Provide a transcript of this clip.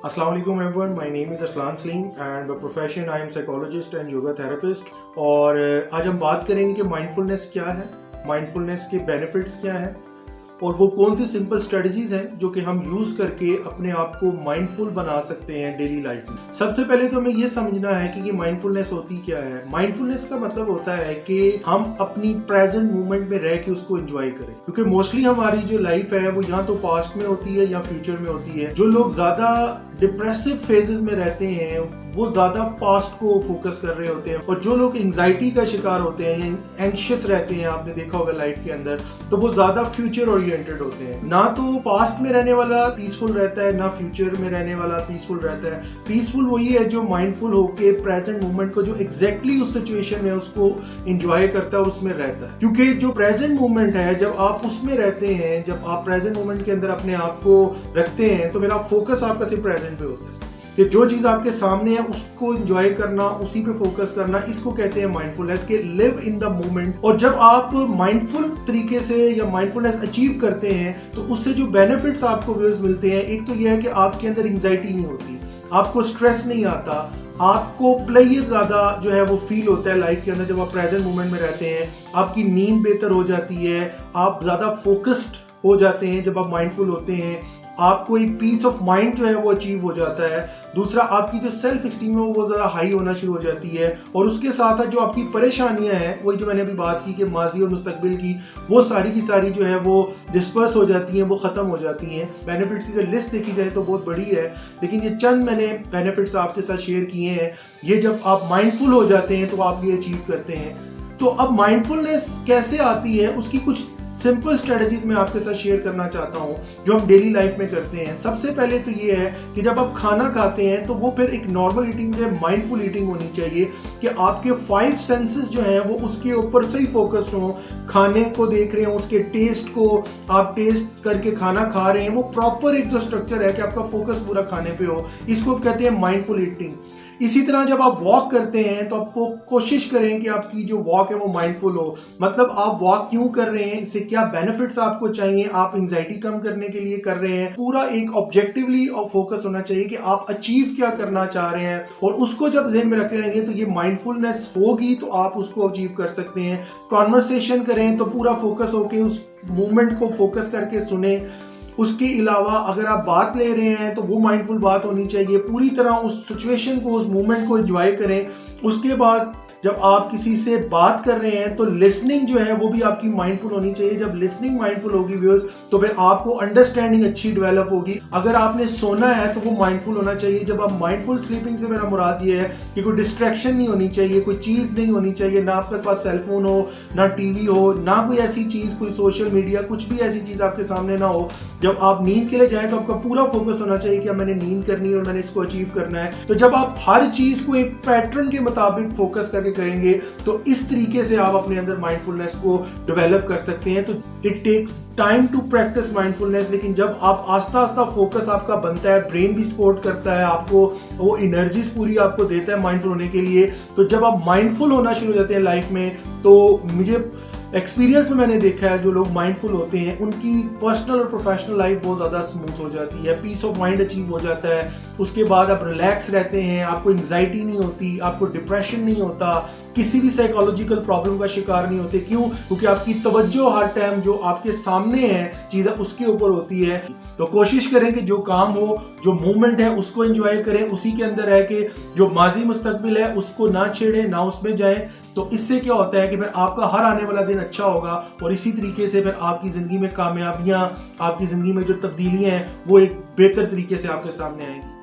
Assalamu alaikum everyone, my name is Aslan Salim and by profession I am psychologist and yoga therapist। और आज हम बात करेंगे कि माइंडफुलनेस क्या है, माइंडफुलनेस के बेनिफिट्स क्या हैं और वो कौन सी सिंपल स्ट्रेटजीज हैं जो कि हम यूज करके अपने आप को माइंडफुल बना सकते हैं डेली लाइफ में। सबसे पहले तो हमें ये समझना है कि माइंडफुलनेस होती क्या है। माइंडफुलनेस का मतलब होता है कि हम अपनी प्रेजेंट मोमेंट में रह के उसको एंजॉय करें, क्योंकि मोस्टली हमारी जो लाइफ है वो या तो पास्ट में होती है या फ्यूचर में होती है। जो लोग ज्यादा डिप्रेसिव फेजेस में रहते हैं वो ज्यादा पास्ट को फोकस कर रहे होते हैं, और जो लोग एंजाइटी का शिकार होते हैं, एंग्शियस रहते हैं, आपने देखा होगा लाइफ के अंदर, तो वो ज्यादा फ्यूचर ओरिएंटेड होते हैं। ना तो पास्ट में रहने वाला पीसफुल रहता है, ना फ्यूचर में रहने वाला पीसफुल रहता है। पीसफुल वही है जो माइंडफुल होके प्रेजेंट मोमेंट को जो एग्जैक्टली उस सिचुएशन में उसको एंजॉय करता है और उसमें रहता है। क्योंकि जो प्रेजेंट मोमेंट है, जब आप उसमें रहते हैं, जब आप प्रेजेंट मोमेंट के अंदर अपने आप को रखते हैं, तो मेरा फोकस आपका सिर्फ प्रेजेंट पे होता है कि जो चीज आपके सामने है उसको एंजॉय करना, उसी पे फोकस करना, इसको कहते हैं माइंडफुलनेस के लिव इन द मोमेंट। और जब आप माइंडफुल तरीके से या माइंडफुलनेस अचीव करते हैं तो उससे जो बेनिफिट्स आपको व्यूज मिलते हैं, एक तो यह है कि आपके अंदर एंजाइटी नहीं होती, आपको स्ट्रेस नहीं आता, आपको प्लेजर ज्यादा जो है वो फील होता है लाइफ के अंदर जब आप प्रेजेंट मोमेंट में रहते हैं। आपकी नींद बेहतर हो जाती है, आप ज्यादा फोकस्ड हो जाते हैं जब आप माइंडफुल होते हैं। आपको एक पीस ऑफ माइंड जो है वो अचीव हो जाता है। दूसरा, आपकी जो सेल्फ एस्टीम है वो ज़रा हाई होना शुरू हो जाती है, और उसके साथ साथ जो आपकी परेशानियां हैं, वही जो मैंने अभी बात की कि माजी और मुस्तकबिल की, वो सारी की सारी जो है वो डिस्पर्स हो जाती हैं, वो ख़त्म हो जाती हैं। बेनिफिट्स की लिस्ट देखी जाए तो बहुत बड़ी है, लेकिन ये चंद मैंने बेनिफिट्स आपके साथ शेयर किए हैं। ये जब आप माइंडफुल हो जाते हैं तो आप ये अचीव करते हैं। तो अब माइंडफुलनेस कैसे आती है, उसकी कुछ सिंपल स्ट्रेटजीज मैं आपके साथ शेयर करना चाहता हूं जो हम डेली लाइफ में करते हैं। सबसे पहले तो ये है कि जब आप खाना खाते हैं तो वो फिर एक नॉर्मल ईटिंग जो माइंडफुल ईटिंग होनी चाहिए कि आपके 5 सेंसेस जो हैं वो उसके ऊपर से ही फोकस्ड हो। खाने को देख रहे हो, उसके टेस्ट को आप टेस्ट करके खाना खा रहे हैं, वो प्रॉपर एक जो स्ट्रक्चर है कि आपका फोकस पूरा खाने पे हो, इसको कहते हैं माइंडफुल ईटिंग। इसी तरह जब आप वॉक करते हैं तो आपको कोशिश करें कि आपकी जो वॉक है वो माइंडफुल हो। मतलब आप वॉक क्यों कर रहे हैं, इससे क्या बेनिफिट्स आपको चाहिए, आप एंजाइटी कम करने के लिए कर रहे हैं, पूरा एक ऑब्जेक्टिवली और फोकस होना चाहिए कि आप अचीव क्या करना चाह रहे हैं, और उसको जब ज़हन में रखेंगे तो ये माइंडफुलनेस होगी तो आप उसको अचीव कर सकते हैं। कॉन्वर्सेशन करें तो पूरा फोकस होके उस मूवमेंट को फोकस करके सुने। उसके अलावा अगर आप बात ले रहे हैं तो वो माइंडफुल बात होनी चाहिए, पूरी तरह उस सिचुएशन को, उस मोमेंट को एंजॉय करें। उसके बाद जब आप किसी से बात कर रहे हैं तो लिसनिंग जो है वो भी आपकी माइंडफुल होनी चाहिए। जब लिसनिंग माइंडफुल होगी व्यूअर्स, तो फिर आपको अंडरस्टैंडिंग अच्छी डेवलप होगी। अगर आपने सोना है तो वो माइंडफुल होना चाहिए। जब आप माइंडफुल स्लीपिंग से मेरा मुराद ये है कि कोई डिस्ट्रैक्शन नहीं होनी चाहिए, कोई चीज़ नहीं होनी चाहिए, ना आपके पास सेलफोन हो, ना टीवी हो, ना कोई ऐसी चीज़, कोई सोशल मीडिया, कुछ भी ऐसी चीज़ आपके सामने ना हो। जब आप नींद के लिए जाएं तो आपका पूरा फोकस होना चाहिए कि मैंने नींद करनी है और मैंने इसको अचीव करना है। तो जब आप हर चीज़ को एक पैटर्न के मुताबिक फोकस करके करेंगे तो इस तरीके से आप अपने अंदर माइंडफुलनेस को डेवलप कर सकते हैं। तो it takes time to practice mindfulness, लेकिन जब आप आस्ता आस्ता फोकस आपका बनता है, ब्रेन भी सपोर्ट करता है आपको, वो एनर्जीज पूरी आपको देता है माइंडफुल होने के लिए। तो जब आप माइंडफुल होना शुरू हो जाते हैं लाइफ में, तो मुझे एक्सपीरियंस में मैंने देखा है जो लोग माइंडफुल होते हैं उनकी पर्सनल और प्रोफेशनल लाइफ बहुत ज़्यादा स्मूथ हो जाती है, पीस ऑफ माइंड अचीव हो जाता है। उसके बाद आप रिलैक्स रहते हैं, आपको एंग्जाइटी नहीं होती, आपको डिप्रेशन नहीं होता, किसी भी साइकोलॉजिकल प्रॉब्लम का शिकार नहीं होते। क्यों? क्योंकि आपकी तवज्जो हर टाइम जो आपके सामने है चीज़ें उसके ऊपर होती है। तो कोशिश करें कि जो काम हो, जो मूवमेंट है उसको एंजॉय करें, उसी के अंदर रह के जो माजी मुस्तकबिल है उसको ना छेड़ें, ना उसमें जाएं। तो इससे क्या होता है कि फिर आपका हर आने वाला दिन अच्छा होगा, और इसी तरीके से फिर आपकी ज़िंदगी में कामयाबियाँ, आपकी ज़िंदगी में जो तब्दीलियाँ हैं वो एक बेहतर तरीके से आपके सामने आएंगी।